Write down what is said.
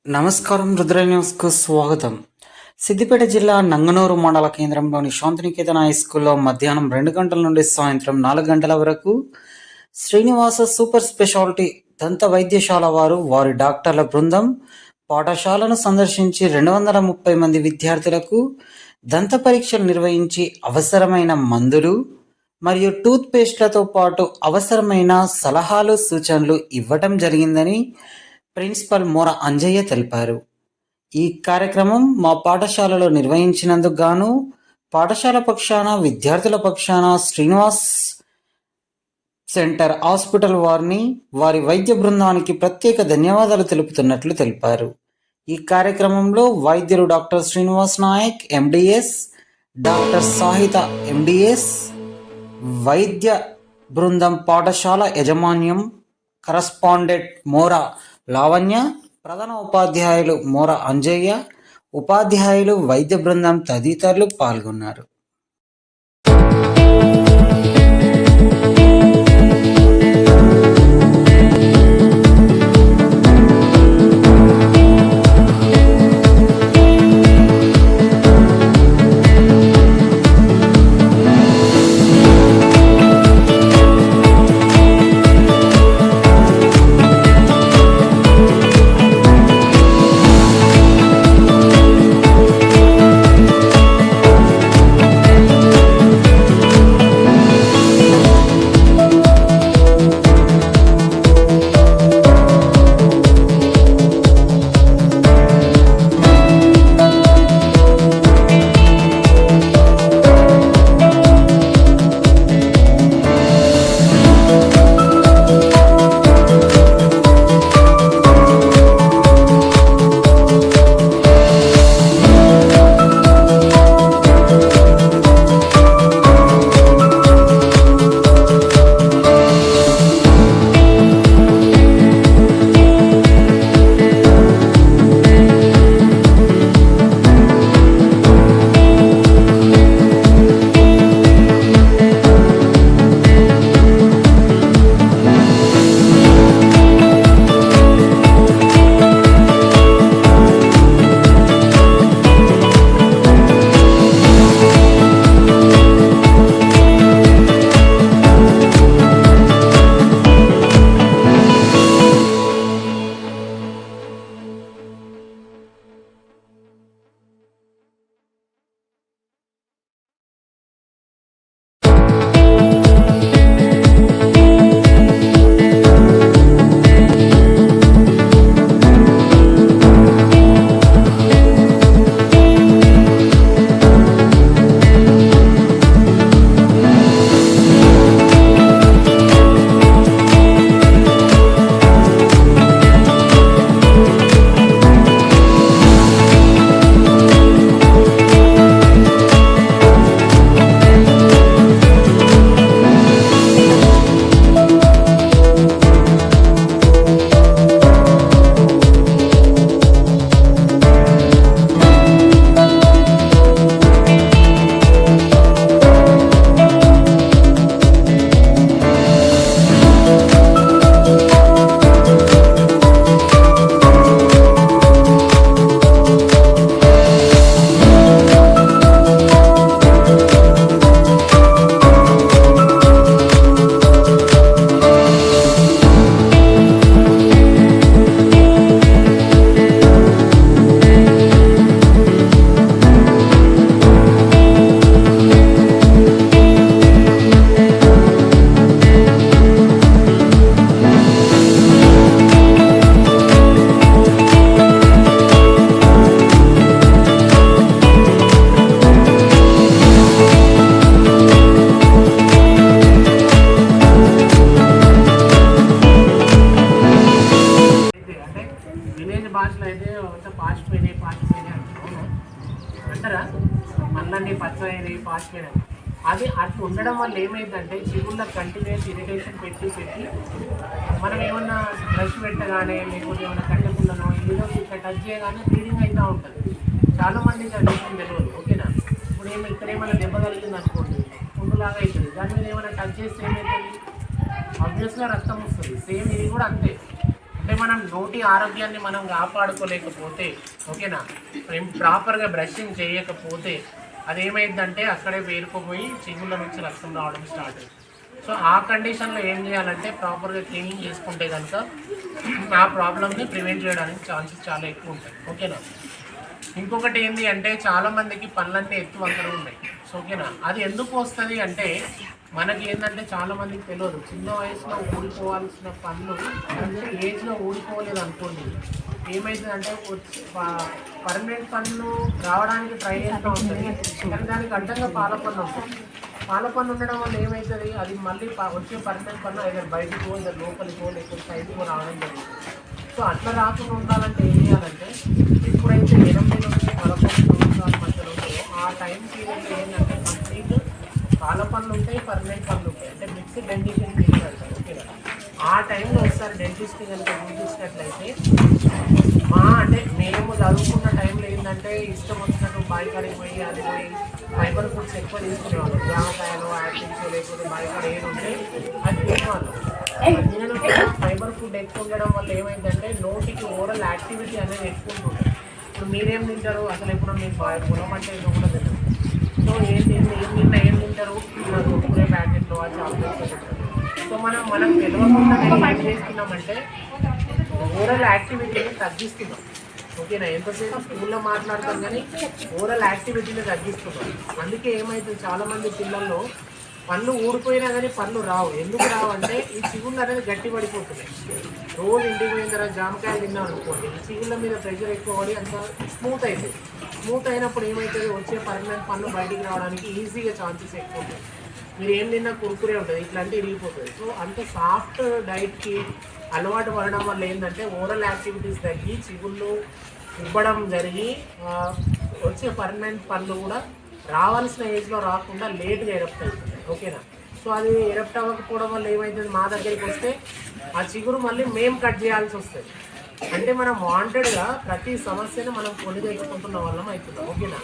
నమస్కారం, రుద్ర న్యూస్కు స్వాగతం. సిద్దిపేట జిల్లా నంగనూరు మండల కేంద్రంలోని శాంతినికేతన్ హై స్కూల్లో మధ్యాహ్నం 2 గంటల నుండి సాయంత్రం 4 గంటల వరకు శ్రీనివాస సూపర్ స్పెషాలిటీ దంత వైద్యశాల వారి డాక్టర్ల బృందం పాఠశాలను సందర్శించి 230 మంది విద్యార్థులకు దంత పరీక్షలు నిర్వహించి అవసరమైన మందులు మరియు టూత్ పేస్ట్లతో పాటు అవసరమైన సలహాలు సూచనలు ఇవ్వటం జరిగిందని ప్రిన్సిపల్ మోర అంజయ్య తెలిపారు. ఈ కార్యక్రమం మా పాఠశాలలో నిర్వహించినందుకు గాను పాఠశాల పక్షాన విద్యార్థుల పక్షాన శ్రీనివాస్ సెంటర్ హాస్పిటల్ వారి వైద్య బృందానికి ప్రత్యేక ధన్యవాదాలు తెలుపుతున్నట్లు తెలిపారు. ఈ కార్యక్రమంలో వైద్యులు doctor Srinivas Nayak MDS, doctor Sahitha MDS, వైద్య బృందం పాఠశాల యాజమాన్యం కరస్పాండెంట్ మోర లావణ్య, ప్రధాన ఉపాధ్యాయులు మోర అంజయ్య, ఉపాధ్యాయులు, వైద్య బృందం తదితరులు పాల్గొన్నారు. భాషలో అయితే పాచిపోయినాయి అంటారా, అన్నీ పచ్చయినాయి పాచిపోయినాయి. అది అట్లా ఉండడం వల్ల ఏమైందంటే చిగుళ్ళ కంటిన్యూస్ ఇరిటేషన్ పెట్టి మనం ఏమన్నా బ్రష్ పెట్టగానే లేకపోతే ఏమన్నా కట్టెపుల్లనో ఏదో ఇక్కడ టచ్ చేయగానే బ్లీడింగ్ అవుతూ ఉంటుంది. చాలామంది విషయం తెలియదు. ఓకేనా, ఇప్పుడు ఇక్కడ ఏమైనా దెబ్బ కలిగింది అనుకోండి, పుండులాగా అవుతుంది. దాని మీద ఏమైనా టచ్ చేస్తే ఏమవుతుంది, ఆబ్వియస్గా రక్తం వస్తుంది. సేమ్ ఇది కూడా అంతే. అంటే మనం నోటి ఆరోగ్యాన్ని మనం కాపాడుకోలేకపోతే, ఓకేనా, ప్రాపర్గా బ్రషింగ్ చేయకపోతే అదేమైందంటే అక్కడే పేరుకుపోయి చిగుళ్ళ నుంచి రక్తం రావడం స్టార్ట్ అవుతుంది. సో ఆ కండిషన్లో ఏం చేయాలంటే ప్రాపర్గా క్లీనింగ్ చేసుకుంటే కనుక ఆ ప్రాబ్లమ్ని ప్రివెంట్ చేయడానికి ఛాన్సెస్ చాలా ఎక్కువ ఉంటాయి, ఓకేనా. ఇంకొకటి ఏంటి అంటే చాలామందికి పళ్ళన్నీ ఎత్తు వంకర ఉన్నాయి. సో ఓకేనా, అది ఎందుకు వస్తుంది అంటే మనకి ఏంటంటే చాలామందికి తెలియదు, చిన్న వయసులో ఊడిపోవాల్సిన పళ్ళు ఏజ్లో ఊడిపోలేదు అనుకోండి, ఏమవుతుందంటే పర్మనెంట్ పళ్ళు రావడానికి ట్రై చేస్తూ ఉంటుంది, కానీ దానికి అడ్డంగా పాల పన్ను ఉంటుంది. పాల పన్ను ఉండడం వల్ల ఏమవుతుంది, అది మళ్ళీ వచ్చే పర్మనెంట్ పన్ను ఏదైనా బయటకు ఏదైనా లోపలికో లేకపోతే సైడ్కో రావడం జరుగుతుంది. సో అట్లా రాకుండా ఉండాలంటే ఏం చేయాలంటే, ఎప్పుడైతే 8 నుంచి 11 సంవత్సరాల మధ్యలో ఉంటాయో ఆ టైం పీరియడ్లో ఏంటంటే కంప్లీట్ పాల పనులు ఉంటాయి, పర్మనెంట్ పనులు ఉంటాయి, అంటే మిక్స్డ్ డెంటిషన్ పీరియడ్ అంటారు, ఓకేనా. ఆ టైంలో ఒకసారి డెంటిస్ట్ని కనుక చూపించినట్లయితే అంటే మేము చదువుకున్న టైంలో ఏంటంటే ఇష్టం వచ్చినట్టు బాయికాడికి పోయి అది పోయి ఫైబర్ ఫుడ్స్ ఎక్కువ తీసుకునేవాళ్ళు, జామకాయలు, యాపిల్స్ లేకపోతే బాయికాడ ఏది ఉంటే అది తినేవాళ్ళు. నేను ఫైబర్ ఫుడ్ ఎక్కువ ఉండడం వల్ల ఏమైందంటే నోటికి ఓరల్ యాక్టివిటీ అనేది ఎక్కువ ఉంటుంది. ఇప్పుడు మీరేం తింటారు అసలు, ఎప్పుడు మీరు పొలం అంటే ఏదో కూడా తింటారు. సో ఏం తింటారు, కుర్కురే ప్యాకెట్లు, ఆ చాక్లెట్స్ తింటారు. సో మనం తెలియకుండా ఏం చేస్తున్నామంటే ఓరల్ యాక్టివిటీని తగ్గిస్తున్నాం, ఓకేనా. ఎంతసేపు స్కూల్లో మాట్లాడతాం కానీ ఓరల్ యాక్టివిటీని తగ్గిస్తున్నాం. అందుకే ఏమవుతుంది, చాలామంది పిల్లల్లో పళ్ళు ఊడిపోయినా కానీ పళ్ళు రావు. ఎందుకు రావు అంటే ఈ చిగుళ్ళు అనేది గట్టి పడిపోతున్నాయి. రోజు ఇంటికి పోయిన తర్వాత జామకాయలు తిన్నాం అనుకోండి, ఈ చిగుళ్ళ మీద ప్రెషర్ ఎక్కువ పడి అంత స్మూత్ అవుతుంది. స్మూత్ అయినప్పుడు ఏమవుతుంది, వచ్చే పర్మనెంట్ పళ్ళు బయటికి రావడానికి ఈజీగా ఛాన్సెస్ ఎక్కువ ఉంటాయి. మీరు ఏం తిన్నా కురుకురే ఉంటుంది, ఇట్లాంటి ఇరిగిపోతుంది. సో అంత సాఫ్ట్ డైట్కి అలవాటు పడడం వల్ల ఏంటంటే ఓరల్ యాక్టివిటీస్ తగ్గి చిగుళ్ళు ఉబ్బడం జరిగి వచ్చే పర్మనెంట్ పళ్ళు కూడా రావాల్సిన ఏజ్లో రాకుండా లేట్గా ఎరప్ట్ అవుతుంది, ఓకేనా. సో అది ఎరప్ట్ అవ్వకపోవడం వల్ల ఏమవుతుంది, మా దగ్గరికి వస్తే ఆ చిగురు మళ్ళీ మేము కట్ చేయాల్సి వస్తుంది. అంటే మనం వాంటెడ్గా ప్రతి సమస్యను మనం కొని తెచ్చుకుంటున్న వాళ్ళం అవుతున్నాం, ఓకేనా.